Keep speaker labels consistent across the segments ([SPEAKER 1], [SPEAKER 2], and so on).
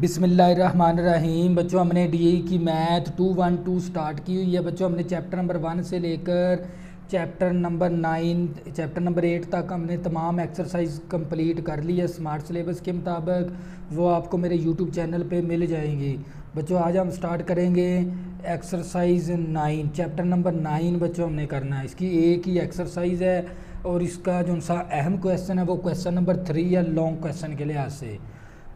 [SPEAKER 1] बिस्मिल्लाहिर्रहमानिर्रहीम। बच्चों हमने डीई की मैथ 212 स्टार्ट की हुई है। बच्चों हमने चैप्टर नंबर 1 से लेकर चैप्टर नंबर 9 चैप्टर नंबर 8 तक हमने तमाम एक्सरसाइज कंप्लीट कर ली है स्मार्ट सिलेबस के मुताबिक। वो आपको मेरे यूट्यूब चैनल पे मिल जाएंगी। बच्चों आज हम स्टार्ट करेंगे एक्सरसाइज 9 चैप्टर नंबर 9। बच्चों हमने करना है, इसकी एक ही एक्सरसाइज है और इसका जो सा अहम क्वेश्चन है वो क्वेश्चन नंबर 3 है लॉन्ग क्वेश्चन के लिहाज से।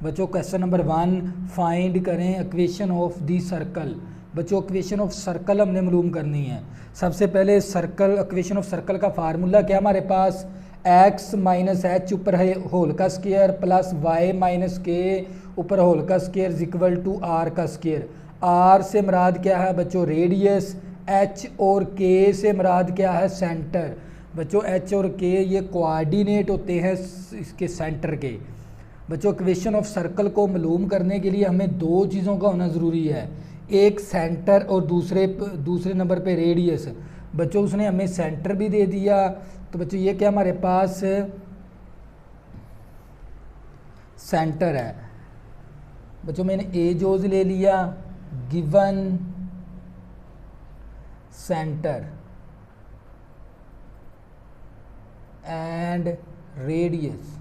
[SPEAKER 1] बच्चों क्वेश्चन नंबर 1 फाइंड करें इक्वेशन ऑफ दी सर्कल। बच्चों इक्वेशन ऑफ सर्कल हमने मालूम करनी है। सबसे पहले सर्कल इक्वेशन ऑफ सर्कल का फार्मूला क्या हमारे पास, x माइनस एच ऊपर है होल का स्क्वायर प्लस वाई माइनस के ऊपर होल का स्क्वायर इक्वल टू आर का स्क्वायर। आर से मुराद क्या है बच्चों रेडियस, एच और के से मुराद क्या है सेंटर। बच्चों एच और के ये कोऑर्डिनेट होते हैं इसके सेंटर के। बच्चों इक्वेशन ऑफ सर्कल को मालूम करने के लिए हमें दो चीज़ों का होना ज़रूरी है, एक सेंटर और दूसरे नंबर पे रेडियस। बच्चों उसने हमें सेंटर भी दे दिया, तो बच्चों ये क्या हमारे पास सेंटर है। बच्चों मैंने ए जोज ले लिया, given centre and radius,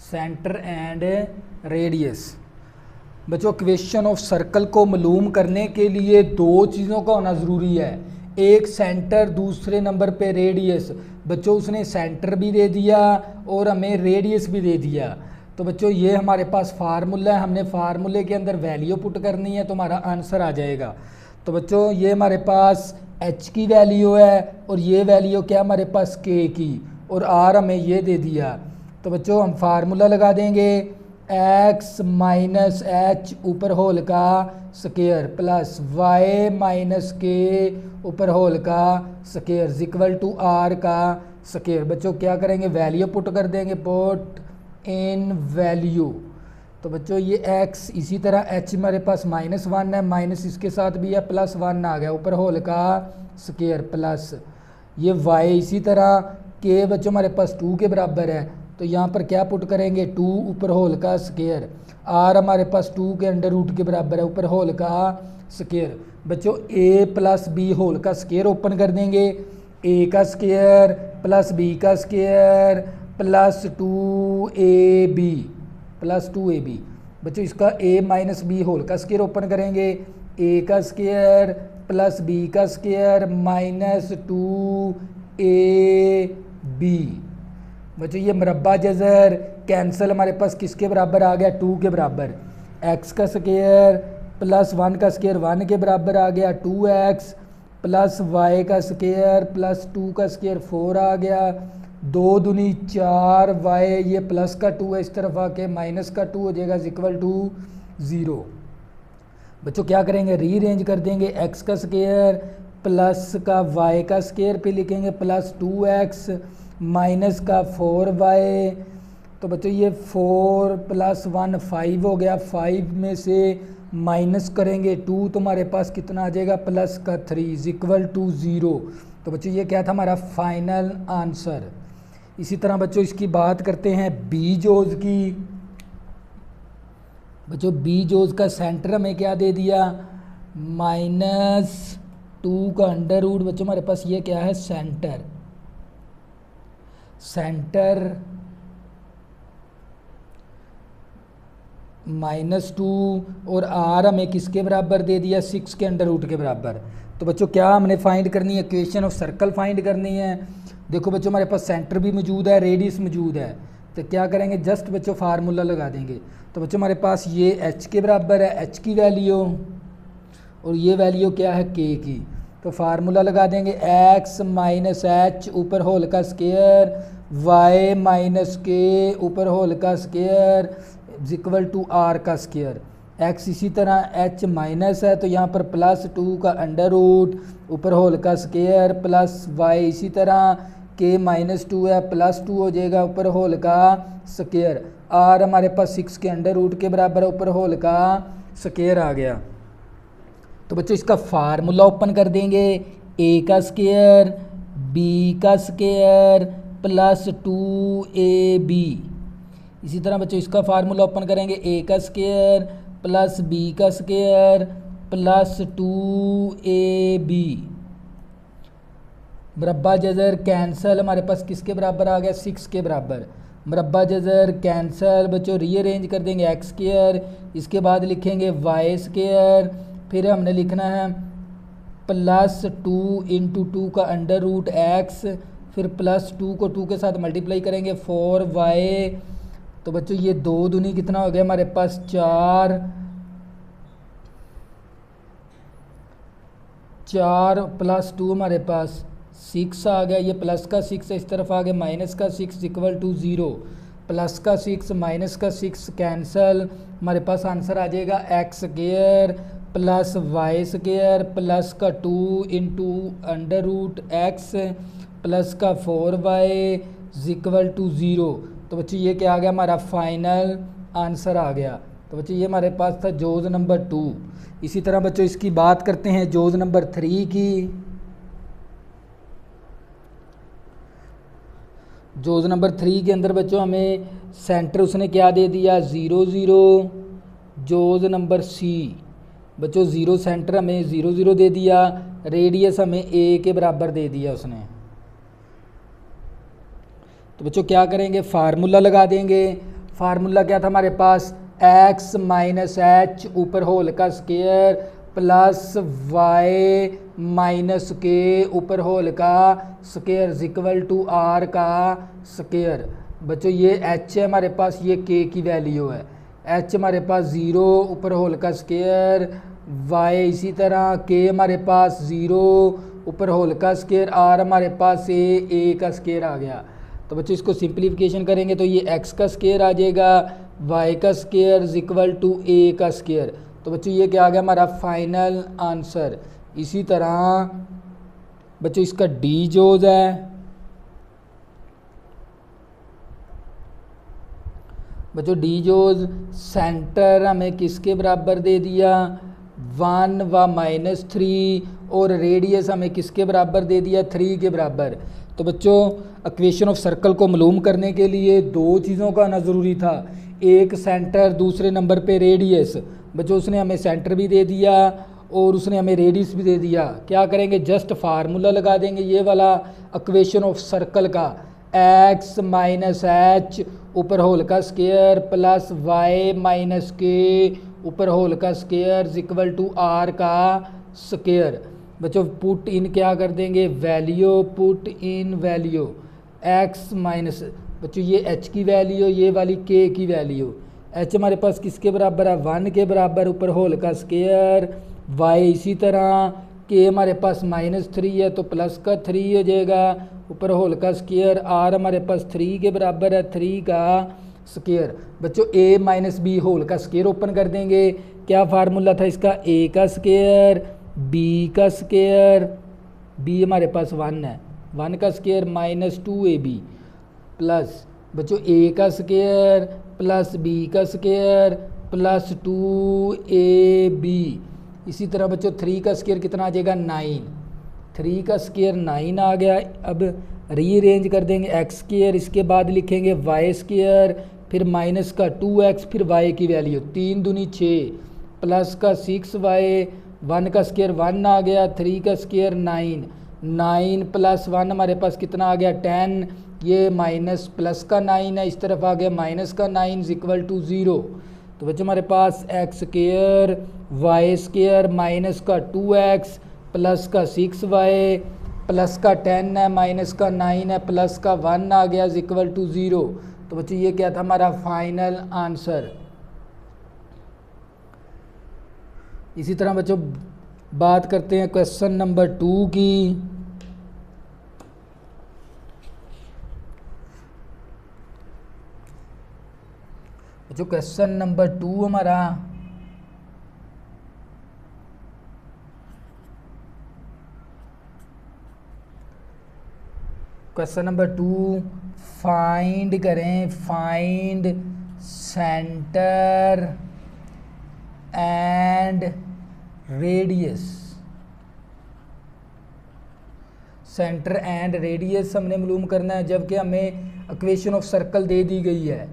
[SPEAKER 1] centre and radius. बच्चों इक्वेशन ऑफ सर्कल को मालूम करने के लिए दो चीज़ों का होना ज़रूरी है, एक सेंटर दूसरे नंबर पे रेडियस। बच्चों उसने सेंटर भी दे दिया और हमें रेडियस भी दे दिया। तो बच्चों ये हमारे पास फार्मूला है, हमने फार्मूले के अंदर वैल्यू पुट करनी है तो हमारा आंसर आ जाएगा। तो बच्चों ये हमारे पास h की वैल्यू है और ये वैल्यू क्या हमारे पास k की, और r हमें ये दे दिया। तो बच्चों हम फार्मूला लगा देंगे, x माइनस एच ऊपर होल का स्क्वायर प्लस y माइनस के ऊपर होल का स्क्वायर इक्वल टू r का स्क्वायर। बच्चों क्या करेंगे, वैल्यू पुट कर देंगे, पुट इन वैल्यू। तो बच्चों ये x इसी तरह h हमारे पास -1 है, माइनस इसके साथ भी है, +1 आ गया ऊपर होल का स्क्वायर प्लस ये y इसी तरह के बच्चों हमारे पास 2 के बराबर है, तो यहाँ पर क्या पुट करेंगे 2 ऊपर होल का स्क्वायर। r हमारे पास 2 के अंडर रूट के बराबर है ऊपर होल का स्क्वायर। बच्चों a प्लस बी होल का स्क्वायर ओपन कर देंगे, a का स्क्वायर प्लस b का स्क्वायर प्लस 2ab। बच्चों इसका a माइनस बी होल का स्क्वायर ओपन करेंगे, a का स्क्वायर प्लस b का स्क्वायर माइनस 2ab। बच्चों ये मुरब्बा जज़र कैंसिल हमारे पास किसके बराबर आ गया, 2 के बराबर। x का स्क्वायर प्लस 1 का स्क्वायर 1 के बराबर आ गया, 2x प्लस y का स्क्वायर प्लस 2 का स्क्वायर 4 आ गया, 2 दूनी 4 y ये प्लस का 2 है, इस तरफ आके माइनस का 2 हो जाएगा इक्वल टू 0। बच्चों क्या करेंगे, रीअरेंज कर देंगे, x का स्क्वायर प्लस का y का स्क्वायर पे लिखेंगे प्लस 2x माइनस का 4y। तो बच्चों ये 4 प्लस 1 5 हो गया, 5 में से माइनस करेंगे 2 तो हमारे पास कितना आ जाएगा प्लस का 3 इक्वल टू 0। तो बच्चों ये क्या था हमारा फाइनल आंसर। इसी तरह बच्चों इसकी बात करते हैं बी जोज की। बच्चों बी जोज का सेंटर हमें क्या दे दिया, -2 का अंडर रूट। बच्चों हमारे पास ये क्या है सेंटर -2 और r हमें किसके बराबर दे दिया 6 के अंडर रूट के बराबर। तो बच्चों क्या हमने फाइंड करनी है, इक्वेशन ऑफ सर्कल फाइंड करनी है। देखो बच्चों हमारे पास सेंटर भी मौजूद है, रेडियस मौजूद है, तो क्या करेंगे जस्ट बच्चों फार्मूला लगा देंगे। तो बच्चों हमारे पास ये h के बराबर है, h की वैल्यू, और ये वैल्यू क्या है k की। तो फार्मूला लगा देंगे x माइनस एच ऊपर होल का स्क्वायर y माइनस के ऊपर होल का स्क्वायर इक्वल टू r का स्क्वायर। x इसी तरह h माइनस है तो यहाँ पर +2 का अंडर रूट ऊपर होल का स्क्वायर प्लस y इसी तरह k -2 है +2 हो जाएगा ऊपर होल का स्क्वायर। r हमारे पास 6 के अंडर रूट के बराबर है ऊपर होल का स्क्वायर आ गया। तो बच्चों इसका फार्मूला ओपन कर देंगे, a का स्क्वायर b का स्क्वायर प्लस 2ab इसी तरह बच्चों इसका फार्मूला ओपन करेंगे, ए का स्क्वायर प्लस बी का स्क्वायर प्लस 2ab मुरब्बा जज़र कैंसल, हमारे पास किसके बराबर आ गया 6 के बराबर। मुरब्बा जज़र कैंसल बच्चों, रीअरेंज कर देंगे एक्स स्क्वायर, इसके बाद लिखेंगे वाई स्क्वायर, फिर हमने लिखना है प्लस 2 इंटू 2 का अंडर रूट एक्स, फिर प्लस 2 को 2 के साथ मल्टीप्लाई करेंगे 4y। तो बच्चों ये 2 दूनी कितना हो गया हमारे पास 4, 4 प्लस 2 हमारे पास 6 आ गया, ये प्लस का 6 इस तरफ आ गया, माइनस का 6 इक्वल टू 0, प्लस का 6 माइनस का 6 कैंसल, हमारे पास आंसर आ जाएगा X square plus Y square plus का 2 into under root X plus का 4y इक्वल टू 0। तो बच्चों ये क्या आ गया हमारा फाइनल आंसर आ गया। तो बच्चों ये हमारे पास था जोज नंबर 2। इसी तरह बच्चों इसकी बात करते हैं जोज नंबर 3 की। जोज नंबर 3 के अंदर बच्चों हमें सेंटर उसने क्या दे दिया 0 0। जोज नंबर सी बच्चों 0 सेंटर हमें 0 0 दे दिया, रेडियस हमें a के बराबर दे दिया उसने। तो बच्चों क्या करेंगे फार्मूला लगा देंगे। फार्मूला क्या था हमारे पास x माइनस एच ऊपर होल का स्क्वायर प्लस y माइनस के ऊपर होल का स्क्वायर इक्वल टू r का स्क्वायर। बच्चों ये h है हमारे पास, ये k की वैल्यू है, h हमारे पास 0 ऊपर होल का स्क्वायर, y इसी तरह k हमारे पास 0 ऊपर होल का स्क्वायर, r हमारे पास a का स्क्वायर आ गया। तो बच्चों इसको सिंप्लीफिकेशन करेंगे तो ये x का स्क्वायर आ जाएगा, y का स्क्वायर इक्वल टू a का स्क्वायर। तो बच्चों ये क्या आ गया हमारा फाइनल आंसर। इसी तरह बच्चों इसका डी जोज है। बच्चों डी जोज सेंटर हमें किसके बराबर दे दिया 1 व -3 और रेडियस हमें किसके बराबर दे दिया 3 के बराबर। तो बच्चों इक्वेशन ऑफ सर्कल को मालूम करने के लिए दो चीज़ों का आना ज़रूरी था, एक सेंटर दूसरे नंबर पे रेडियस। बच्चों उसने हमें सेंटर भी दे दिया और उसने हमें रेडियस भी दे दिया। क्या करेंगे जस्ट फार्मूला लगा देंगे ये वाला इक्वेशन ऑफ सर्कल का, x माइनस एच ऊपर होल का स्क्वायर प्लस y माइनस के ऊपर होल का स्क्वायर इक्वल टू r का स्क्वायर। बच्चों पुट इन क्या कर देंगे value, put in value x minus बच्चों ये h की वैल्यू, ये वाली k की वैल्यू। h हमारे पास किसके बराबर है 1 के बराबर ऊपर होल का स्क्वायर, y इसी तरह k हमारे पास -3 है तो प्लस का 3 हो जाएगा ऊपर होल का स्क्वायर, r हमारे पास 3 के बराबर है 3 का स्क्वायर। बच्चों a माइनस बी होल का स्क्वायर ओपन कर देंगे। क्या फार्मूला था इसका a का स्क्वायर b का स्क्वायर, b हमारे पास 1 है, 1 का स्क्वायर माइनस 2ab प्लस बच्चों a का स्क्वायर प्लस b का स्क्वायर प्लस 2ab। इसी तरह बच्चों 3 का स्क्वायर कितना आ जाएगा 9, 3 का स्क्वायर 9 आ गया। अब रीअरेंज कर देंगे एक्स स्क्वायर, इसके बाद लिखेंगे वाई स्क्वायर, फिर माइनस का 2x, फिर y की वैल्यू 3 दूनी 6 प्लस का 6y, 1 का स्क्वायर 1 आ गया, 3 का स्क्वायर 9, 9 प्लस 1 हमारे पास कितना आ गया 10, ये माइनस प्लस का 9 है, इस तरफ आ गया माइनस का 9 इक्वल टू 0। तो बच्चों हमारे पास x square Y square minus का 2x प्लस का 6y प्लस का 10 है माइनस का 9 है प्लस का 1 आ गया इक्वल टू 0। तो बच्चों ये क्या था हमारा फाइनल आंसर। इसी तरह बच्चों बात करते हैं क्वेश्चन नंबर 2 की। जो क्वेश्चन नंबर 2 हमारा क्वेश्चन नंबर 2 फाइंड करें, find centre and radius. Centre and radius हमने मालूम करना है जबकि हमें इक्वेशन ऑफ सर्कल दे दी गई है।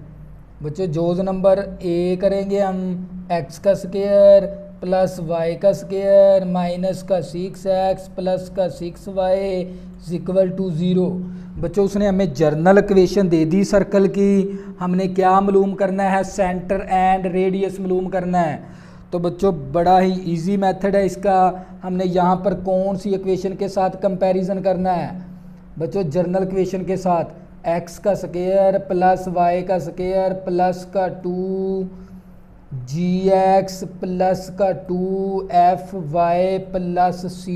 [SPEAKER 1] बच्चों जोज नंबर ए करेंगे हम x का स्क्वायर प्लस y का स्क्वायर माइनस का 6x प्लस का 6y इक्वल टू 0। बच्चों उसने हमें general equation they the circle की, हमने क्या मालूम करना है, सेंटर एंड रेडियस मालूम करना है। तो बच्चों बड़ा ही इजी मेथड है इसका। हमने यहाँ पर कौन सी इक्वेशन के साथ कंपैरिजन करना है बच्चों, जर्नल इक्वेशन के साथ, x का स्क्वायर प्लस y का स्क्वायर प्लस का 2gx प्लस का 2fy प्लस c।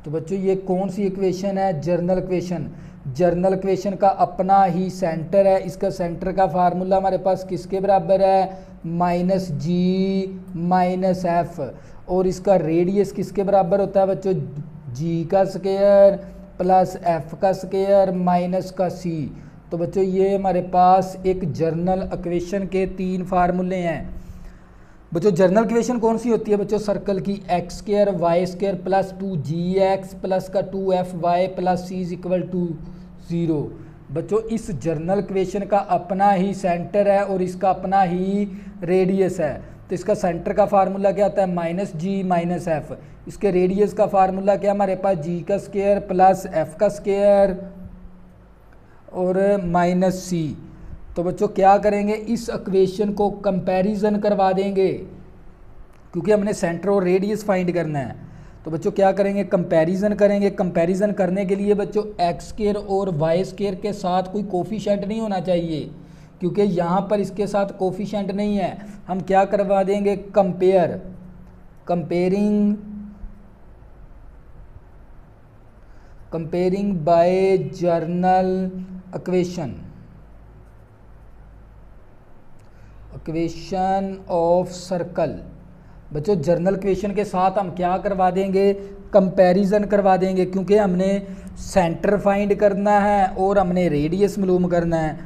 [SPEAKER 1] तो बच्चों ये कौन सी इक्वेशन है, जर्नल इक्वेशन। जर्नल इक्वेशन का अपना ही सेंटर है, इसका सेंटर का फार्मूला हमारे पास किसके बराबर है, माइनस जी माइनस एफ, और इसका रेडियस किसके बराबर होता है बच्चों, जी का स्क्वायर प्लस एफ का स्क्वायर माइनस का सी। तो बच्चों ये हमारे पास एक जर्नल इक्वेशन के 3 फार्मूले हैं। बच्चों जर्नल इक्वेशन कौन सी होती है बच्चों, सर्कल की, X square Y square plus 2gx plus का 2fy plus c equal to 0। बच्चों इस जर्नल इक्वेशन का अपना ही सेंटर है और इसका अपना ही रेडियस है। तो इसका सेंटर का फार्मूला क्या आता है, माइनस जी माइनस एफ। इसके रेडियस का फार्मूला क्या, हमारे पास जी का स्क्वायर प्लस एफ का स्क्वायर और माइनस सी। तो बच्चों क्या करेंगे, इस इक्वेशन को कंपैरिजन करवा देंगे क्योंकि हमने सेंटर और रेडियस फाइंड करना है। तो बच्चों क्या करेंगे, कंपैरिजन करेंगे। कंपैरिजन करने के लिए बच्चों एक्स स्क्वायर और वाई स्क्वायर के साथ कोई कोफिशिएंट नहीं होना चाहिए, क्योंकि यहाँ पर इसके साथ कोफिशिएंट नहीं है। हम क्या करवा देंगे, compare, comparing by general equation of circle. बच्चों जर्नल इक्वेशन के साथ हम क्या करवा देंगे, कंपैरिजन करवा देंगे, क्योंकि हमने सेंटर फाइंड करना है और हमने रेडियस मालूम करना है।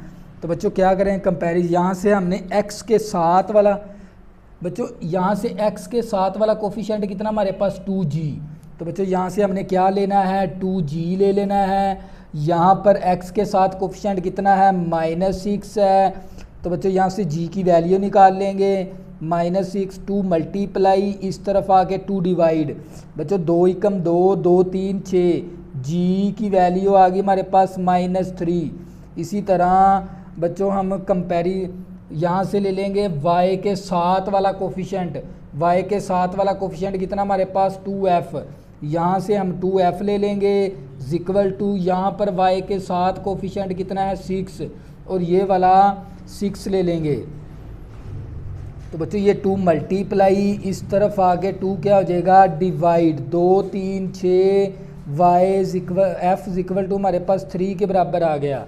[SPEAKER 1] तो बच्चों क्या करें, कंपैरिजन, यहाँ से हमने x के साथ वाला, बच्चों यहाँ से x के साथ वाला कोफिशिएंट कितना हमारे पास 2g। तो बच्चों यहाँ से हमने क्या लेना है, 2g ले लेना है। यहाँ पर x के साथ कोफिशिएंट कितना है, -6 है। तो बच्चों यहाँ से g की वैल्यू निकाल लेंगे, -6, 2 मल्टीप्लाई, इस तरफ आके 2 डिवाइड। बच्चों 2 एकम 2, 2 3 6, g की वैल्यू आ गई हमारे पास -3। इसी तरह बच्चों हम यहाँ से ले लेंगे y के साथ वाला कोफिशिएंट, y के साथ वाला कोफिशिएंट कितना हमारे पास 2f। यहाँ से हम 2f ले लेंगे इक्वल टू, यहाँ पर y के साथ कोफिशिएंट कितना है 6 और ये वाला 6 ले लेंगे। तो बच्चों ये 2 मल्टीप्लाई, इस तरफ आगे 2 क्या हो जाएगा, डिवाइड, 2 3 6, f इक्वल टू हमारे पास 3 के बराबर आ गया।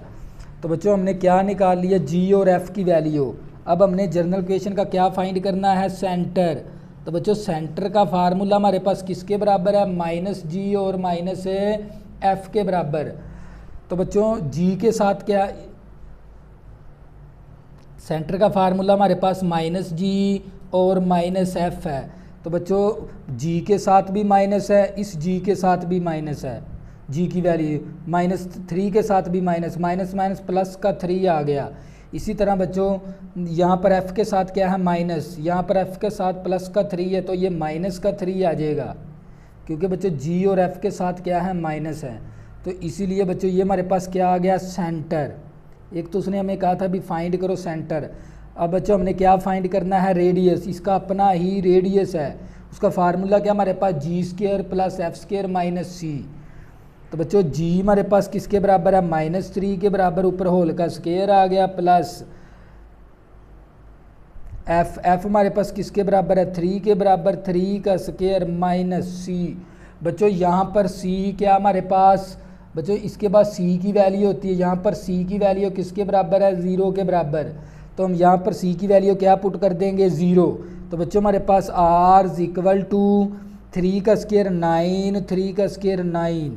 [SPEAKER 1] तो बच्चों हमने क्या निकाल लिया, g और f की वैल्यू। अब हमने जर्नल इक्वेशन का क्या फाइंड करना है, सेंटर। तो बच्चों सेंटर का फार्मूला हमारे पास किसके बराबर है, -g और -f के बराबर। तो बच्चों g के साथ क्या, सेंटर का फार्मूला हमारे पास -g और -f है। तो बच्चों g के साथ भी माइनस है, इस g के साथ भी माइनस है, g की वैल्यू -3 के साथ भी माइनस, माइनस प्लस का 3 आ गया। इसी तरह बच्चों यहाँ पर f के साथ क्या है, माइनस, यहाँ पर f के साथ प्लस का 3 है, तो ये माइनस का 3 आ जाएगा, क्योंकि बच्चों g और f के साथ क्या है, माइनस है। तो इसीलिए बच्चों ये हमारे पास क्या आ गया, सेंटर। एक तो उसने हमें कहा था भी फाइंड करो सेंटर। अब बच्चों हमने क्या फाइंड करना है, रेडियस। इसका अपना ही रेडियस है, उसका फार्मूला क्या हमारे पास, g square plus f square minus c. तो बच्चों जी हमारे पास किसके बराबर है, -3 के बराबर, ऊपर होल का स्क्वायर आ गया, प्लस एफ हमारे पास किसके बराबर है, 3 के बराबर, 3 का स्क्वायर माइनस सी। बच्चों यहाँ पर सी क्या हमारे पास, बच्चों इसके बाद c की वैल्यू होती है, यहाँ पर c की वैल्यू किसके बराबर है, 0 के बराबर। तो हम यहाँ पर c की वैल्यू क्या पुट कर देंगे, 0। तो बच्चों हमारे पास r इक्वल टू 3 का स्क्वायर 9, 3 का स्क्वायर 9।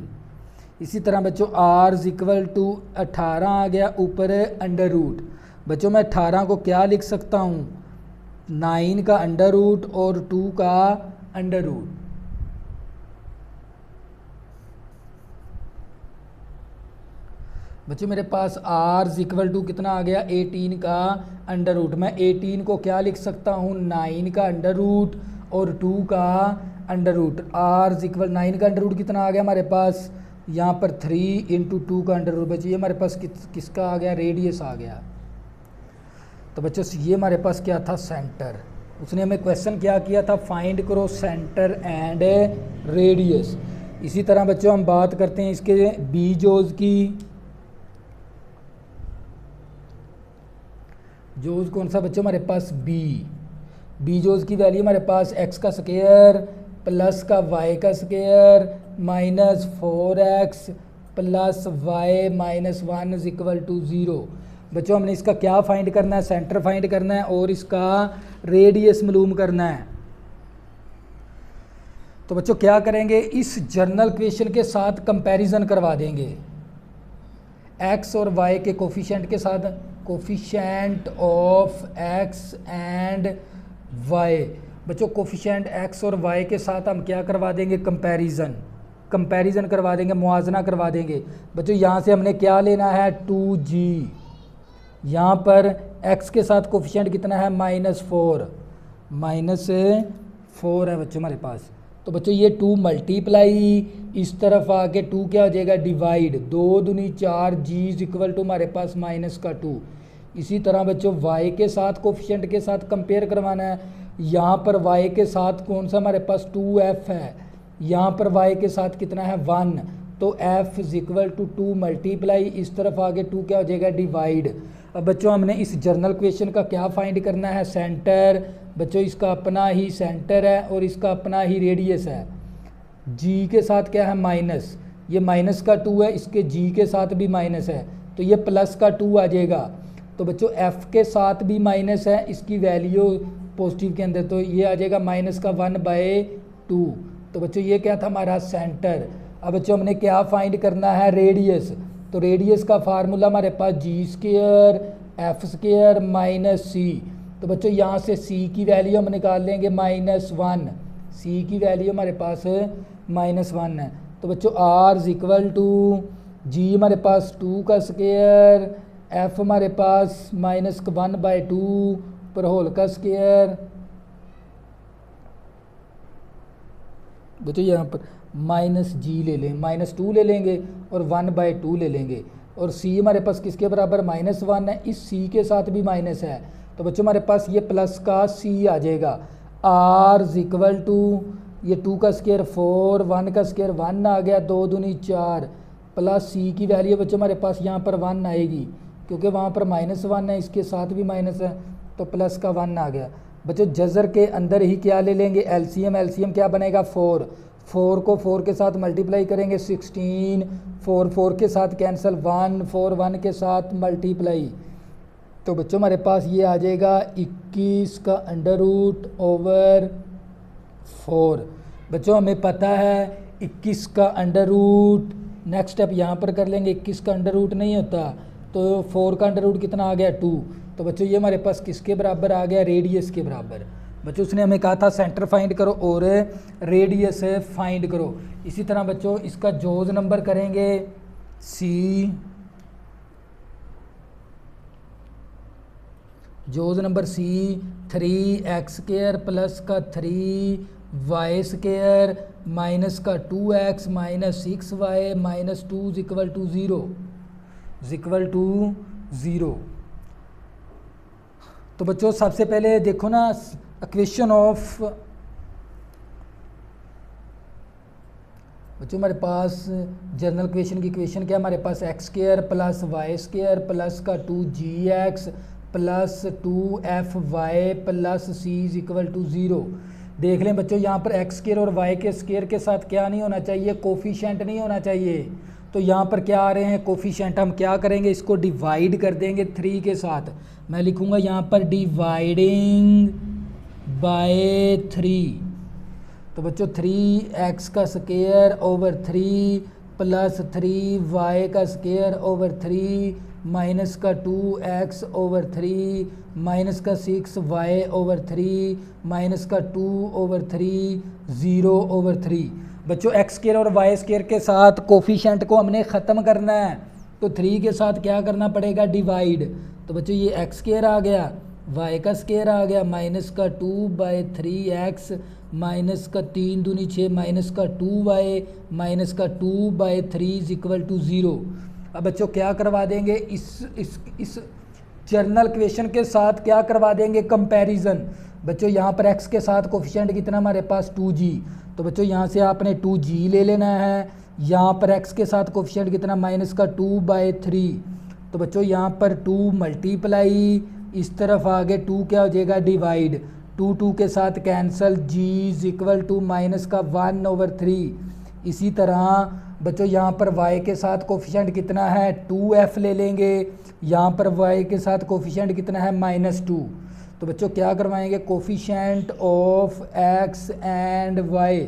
[SPEAKER 1] इसी तरह बच्चों r इक्वल टू 18 आ गया, ऊपर अंडर रूट। बच्चों मैं 18 को क्या लिख सकता हूँ, 9 का अंडर रूट और 2 का अंडर रूट। बच्चों मेरे पास r इक्वल टू कितना आ गया 18 का अंडर रूट। मैं 18 को क्या लिख सकता हूँ 9 का अंडर रूट और 2 का अंडर रूट। r इक्वल 9 का अंडर रूट कितना आ गया हमारे पास यहाँ पर 3 इंटू 2 का अंडर रूट। बच्चों ये हमारे पास किसका आ गया रेडियस आ गया। तो बच्चों ये हमारे पास क्या था सेंटर। उसने हमें क्वेश्चन क्या किया था फाइंड करो सेंटर एंड रेडियस। इसी तरह बच्चों हम बात करते हैं इसके बी जोज की। जोज कौन सा बच्चों हमारे पास बी जोज की वैल्यू हमारे पास एक्स का स्क्वायर प्लस का वाई का square minus 4x plus Y minus 1 is equal to 0। बच्चों हमने इसका क्या फाइंड करना है सेंटर फाइंड करना है और इसका रेडियस मालूम करना है। तो बच्चों क्या करेंगे इस जर्नल इक्वेशन के साथ कंपैरिजन करवा देंगे x और y के कोफिशिएंट के साथ, coefficient of x and y। बच्चों कोफिशिएंट x और y के साथ हम क्या करवा देंगे कंपैरिजन करवा देंगे, मुआवजना करवा देंगे। बच्चों यहाँ से हमने क्या लेना है 2g। यहाँ पर x के साथ कोफिशिएंट कितना है -4 है बच्चों हमारे पास। तो बच्चों ये 2 मल्टीप्लाई इस तरफ आके 2 क्या हो जाएगा डिवाइड 2 दूनी 4 g इक्वल टू हमारे पास -2। इसी तरह बच्चों y के साथ कोफिशिएंट के साथ कंपेयर करवाना है। यहाँ पर y के साथ कौन सा हमारे पास 2f है, यहाँ पर y के साथ कितना है 1। तो f is equal to 2 multiply इस तरफ आगे 2 क्या हो जाएगा डिवाइड। अब बच्चों हमने इस जर्नल क्वेश्चन का क्या फाइंड करना है सेंटर। बच्चों इसका अपना ही सेंटर है और इसका अपना ही रेडियस है। g के साथ क्या है माइनस, ये माइनस का 2 है, इसके g के साथ भी माइनस है तो ये प्लस का 2 आ जाएगा। तो बच्चों f के साथ भी माइनस है, इसकी वैल्यू पॉजिटिव के अंदर तो ये आ जाएगा -1/2। तो बच्चों ये क्या था हमारा सेंटर। अब बच्चों हमने क्या फाइंड करना है रेडियस। तो रेडियस का फार्मूला हमारे पास g² f² माइनस c। तो बच्चों यहाँ से c की वैल्यू हम निकाल लेंगे -1। c की वैल्यू हमारे पास -1 है। तो बच्चों r इक्वल टू g हमारे पास 2 का स्क्वायर f हमारे पास -1/2 पर होल का स्क्वायर। बच्चों यहाँ पर -g ले लें -2 ले लेंगे और 1/2 ले लेंगे और c हमारे पास किसके बराबर -1 है, इस c के साथ भी माइनस है। तो बच्चों हमारे पास ये प्लस का c आ जाएगा। r इक्वल टू ये 2 का स्क्वायर 4 1 का स्क्वायर 1 आ गया 2 दूनी 4 प्लस c की वैल्यू बच्चों हमारे पास यहाँ पर 1 आएगी क्योंकि वहाँ पर -1 है, इसके साथ भी माइनस है तो प्लस का 1 आ गया। बच्चों जज़र के अंदर ही क्या ले लेंगे एलसीएम क्या बनेगा 4 को 4 के साथ मल्टीप्लाई करेंगे 16 4 के साथ कैंसिल 1 4 1 के साथ मल्टीप्लाई। तो बच्चों हमारे पास ये आ जाएगा 21 का अंडर रूट ओवर 4। बच्चों हमें पता है 21 का अंडर रूट, नेक्स्ट स्टेप यहाँ पर कर लेंगे। 21 का अंडर रूट नहीं होता तो 4 का अंडर रूट कितना आ गया 2। तो बच्चों ये हमारे पास किसके बराबर आ गया रेडियस के बराबर। बच्चों उसने हमें कहा था सेंटर फाइंड करो और रेडियस फाइंड करो। इसी तरह बच्चों इसका जोज नंबर करेंगे जोज नंबर C 3x² प्लस का 3y² माइनस का 2x minus 6y minus 2 equal to 0। तो बच्चों सबसे पहले देखो ना इक्वेशन ऑफ, बच्चों हमारे पास जनरल इक्वेशन की इक्वेशन क्या हमारे पास x² प्लस y² प्लस का 2gx plus 2fy plus c equal to 0। देख लें बच्चों यहाँ पर x² और y के स्क्वायर के साथ क्या नहीं होना चाहिए कोफिशिएंट नहीं होना चाहिए। तो यहाँ पर क्या आ रहे हैं कोफिशिएंट। हम क्या करेंगे इसको डिवाइड कर देंगे 3 के साथ। मैं लिखूँगा यहाँ पर डिवाइडिंग बाय 3। तो बच्चों 3x का स्क्वायर ओवर 3 प्लस 3y का स्क्वायर ओवर 3 माइनस का 2x ओवर 3 माइनस का 6y ओवर 3 माइनस का 2 ओवर 3 0 ओवर 3। बच्चों x² और y² के साथ कोफिशिएंट को हमने ख़त्म करना है। तो 3 के साथ क्या करना पड़ेगा, डिवाइड। तो बच्चों ये एक्स स्क्वायर आ गया, वाई का स्क्वायर आ गया, माइनस का 2/3x माइनस का 3 दूनी 6 माइनस का 2y माइनस का 2/3 इज इक्वल टू 0। अब बच्चों क्या करवा देंगे, इस जर्नल इक्वेशन के साथ क्या करवा देंगे, कंपैरिजन। बच्चों यहाँ पर x के साथ कोफिशिएंट कितना हमारे पास 2g, तो बच्चों यहाँ से आपने 2g ले लेना है। यहाँ पर x के साथ कोफिशिएंट कितना, माइनस का 2/3, तो बच्चों यहाँ पर 2 मल्टीप्लाई, इस तरफ आगे 2 क्या हो जाएगा, डिवाइड। 2 के साथ cancel, g is equal to minus का 1/3। इसी तरह बच्चों यहाँ पर y के साथ कोफिशिएंट कितना है, 2f ले लेंगे। यहाँ पर y के साथ कोफिशिएंट कितना है, -2। तो बच्चों क्या करवाएंगे, coefficient of x and y,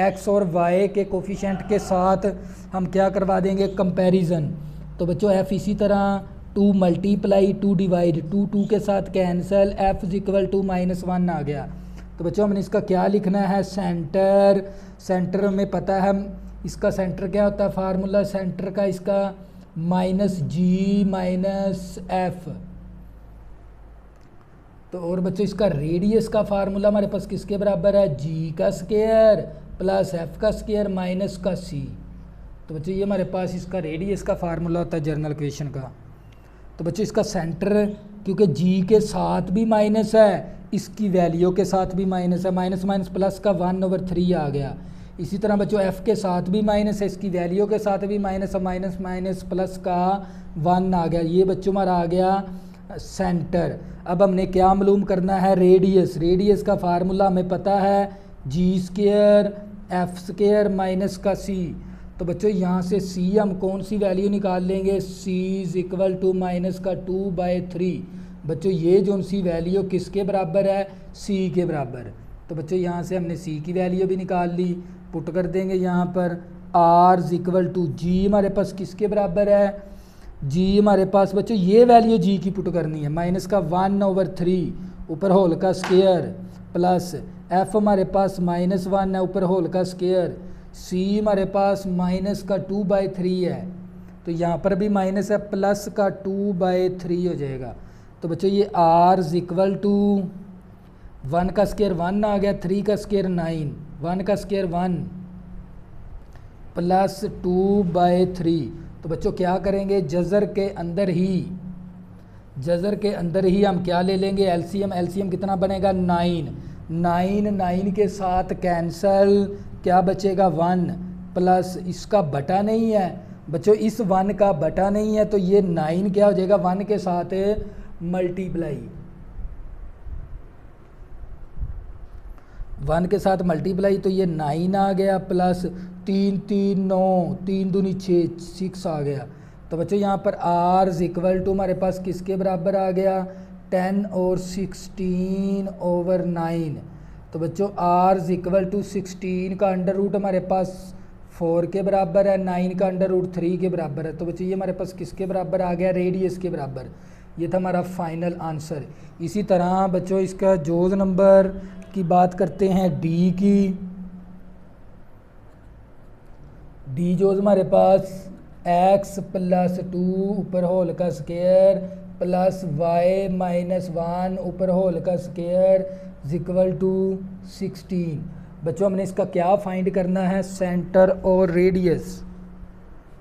[SPEAKER 1] x और y के कोफिशिएंट के साथ हम क्या करवा देंगे, कंपैरिजन। तो बच्चों f इसी तरह 2 मल्टीप्लाई 2 डिवाइड, 2 के साथ cancel, f is equal to -1 आ गया। तो बच्चों हमने इसका क्या लिखना है, सेंटर। सेंटर में पता है हम इसका सेंटर क्या होता है, फार्मूला सेंटर का इसका -g -f। तो और बच्चों इसका रेडियस का फार्मूला हमारे पास किसके बराबर है, g का स्क्वायर प्लस f का स्क्वायर माइनस का c। तो बच्चों ये हमारे पास इसका रेडियस का फार्मूला होता है जर्नल इक्वेशन का। तो बच्चों इसका सेंटर क्योंकि g के साथ भी माइनस है, इसकी वैल्यू के साथ भी माइनस है, माइनस माइनस प्लस का 1/3 आ गया। इसी तरह बच्चों f के साथ भी माइनस है, इसकी वैल्यू के साथ भी माइनस है, माइनस माइनस प्लस का 1 आ गया। ये बच्चों हमारा आ गया सेंटर। अब हमने क्या मालूम करना है, रेडियस। रेडियस का फार्मूला हमें पता है, g square f square minus का c। तो बच्चों यहाँ से c हम कौन सी वैल्यू निकाल लेंगे, c is equal to minus का 2/3। बच्चों ये जो सी वैल्यू किसके बराबर है, c के बराबर। तो बच्चों यहाँ से हमने c की वैल्यू भी निकाल ली, पुट कर देंगे यहाँ पर r is equal to g हमारे पास किसके बराबर है, g हमारे पास बच्चों ये वैल्यू g की पुट करनी है, माइनस का 1/3 ऊपर होल का स्क्वायर प्लस f हमारे पास -1 है ऊपर होल का स्क्वायर, c हमारे पास माइनस का 2/3 है, तो यहाँ पर भी माइनस है, प्लस का 2/3 हो जाएगा। तो बच्चों ये r इज इक्वल टू 1 का स्क्वायर 1 आ गया, 3 का स्क्वायर 9, 1 का स्क्वायर 1 प्लस 2/3। तो बच्चों क्या करेंगे, जज़र के अंदर ही हम क्या ले लेंगे, एलसीएम। एलसीएम कितना बनेगा, 9 के साथ कैंसल, क्या बचेगा 1 प्लस इसका बटा नहीं है बच्चों, इस 1 का बटा नहीं है, तो ये 9 क्या हो जाएगा, 1 के साथ मल्टीप्लाई, 1 के साथ मल्टीप्लाई, तो ये 9 आ गया प्लस 3 3 9 3 दूनी 6 आ गया। तो बच्चों यहाँ पर r इज इक्वल टू हमारे पास किसके बराबर आ गया, 10 और 16/9। तो बच्चों r इज इक्वल टू 16 का अंडर रूट हमारे पास 4 के बराबर है, 9 का अंडर रूट 3 के बराबर है। तो बच्चों ये हमारे पास किसके बराबर आ गया, रेडियस के बराबर। ये था हमारा फाइनल आंसर। इसी तरह बच्चों इसका जोज नंबर की बात करते हैं, डी की। डी जोज हमारे पास x + 2 ऊपर होल का स्क्वायर प्लस y - 1 ऊपर होल का स्क्वायर इज इक्वल टू 16। बच्चों हमने इसका क्या फाइंड करना है, सेंटर और रेडियस।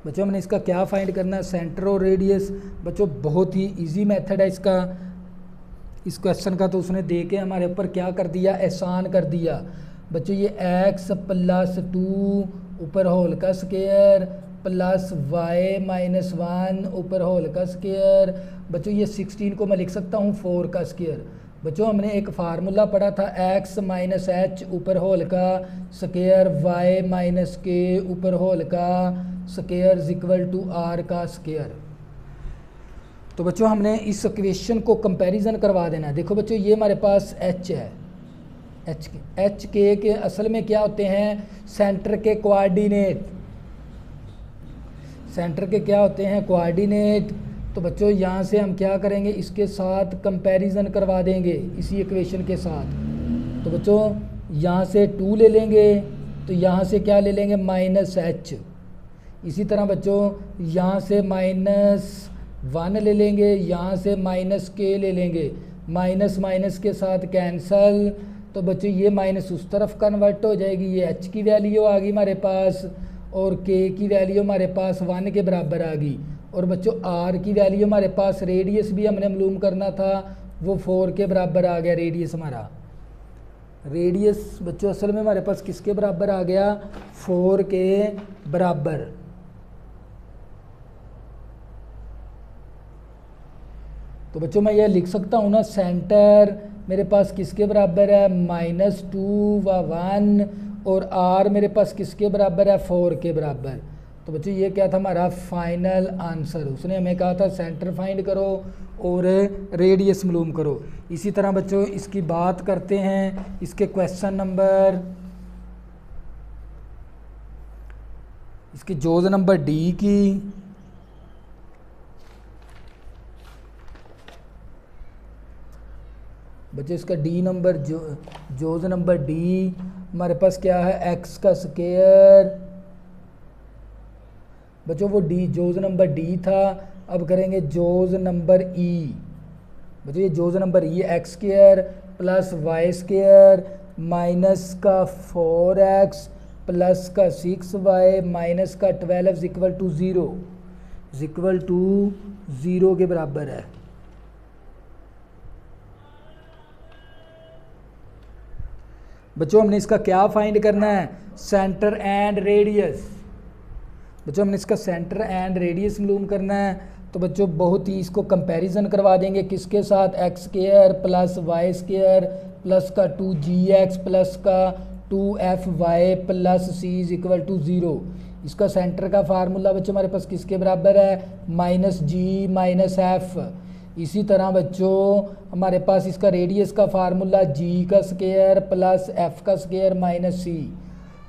[SPEAKER 1] बच्चों हमने इसका क्या फाइंड करना है, सेंटर और रेडियस। बच्चों बहुत ही इजी मेथड है इसका, इस क्वेश्चन का तो उसने दे के हमारे ऊपर क्या कर दिया, आसान कर दिया। बच्चों ये x + 2 ऊपर होल का स्क्वायर प्लस y - 1 ऊपर होल का स्क्वायर। बच्चों ये 16 को मैं लिख सकता हूँ 4 का स्क्वायर। बच्चों हमने एक फार्मूला पढ़ा था, x - h ऊपर होल का स्क्वायर y - k ऊपर होल का square is equal to r का स्क्वायर। तो बच्चों हमने इस इक्वेशन को कंपैरिजन करवा देना है। देखो बच्चों ये हमारे पास h है, एच के असल में क्या होते हैं, सेंटर के कोऑर्डिनेट। सेंटर के क्या होते हैं, कोऑर्डिनेट। तो बच्चों यहाँ से हम क्या करेंगे, इसके साथ कंपैरिजन करवा देंगे इसी इक्वेशन के साथ। तो बच्चों यहाँ से 2 ले लेंगे, तो यहाँ से क्या ले लेंगे, -h। इसी तरह बच्चों यहाँ से -1 ले लेंगे, यहाँ से -k ले लेंगे, माइनस माइनस के साथ कैंसल, तो बच्चों ये माइनस उस तरफ कन्वर्ट हो जाएगी, ये h की वैल्यू आ गई हमारे पास और k की वैल्यू हमारे पास 1 के बराबर आ गई। और बच्चों r की वैल्यू हमारे पास, रेडियस भी हमने मालूम करना था, वो 4 के बराबर आ गया रेडियस हमारा। रेडियस बच्चों असल में हमारे पास किसके बराबर आ गया, 4 के बराबर। तो बच्चों मैं ये लिख सकता हूँ ना, सेंटर मेरे पास किसके बराबर है, -2 व 1, और r मेरे पास किसके बराबर है, 4 के बराबर। तो बच्चों ये क्या था हमारा फाइनल आंसर। उसने हमें कहा था सेंटर फाइंड करो और रेडियस मालूम करो। इसी तरह बच्चों इसकी बात करते हैं इसके क्वेश्चन नंबर, इसकी जोज नंबर डी की। बच्चों इसका डी नंबर जोज नंबर डी हमारे पास क्या है, x का स्क्वायर। बच्चों वो डी जोज नंबर डी था, अब करेंगे जोज नंबर ई। बच्चों ये जोज number e, x square plus Y square minus का 4x प्लस का 6y माइनस का 12 इक्वल टू 0 के बराबर है। बच्चों हमने इसका क्या फाइंड करना है, सेंटर एंड रेडियस। बच्चों हमने इसका सेंटर एंड रेडियस मालूम करना है। तो बच्चों बहुत ही इसको कंपैरिजन करवा देंगे किसके साथ, X square plus Y square plus का 2gx प्लस का 2fy plus c is equal to 0। इसका सेंटर का फार्मूला बच्चों हमारे पास किसके बराबर है, -g - f। इसी तरह बच्चों हमारे पास इसका रेडियस का फार्मूला g का स्क्वायर प्लस f का स्क्वायर माइनस c।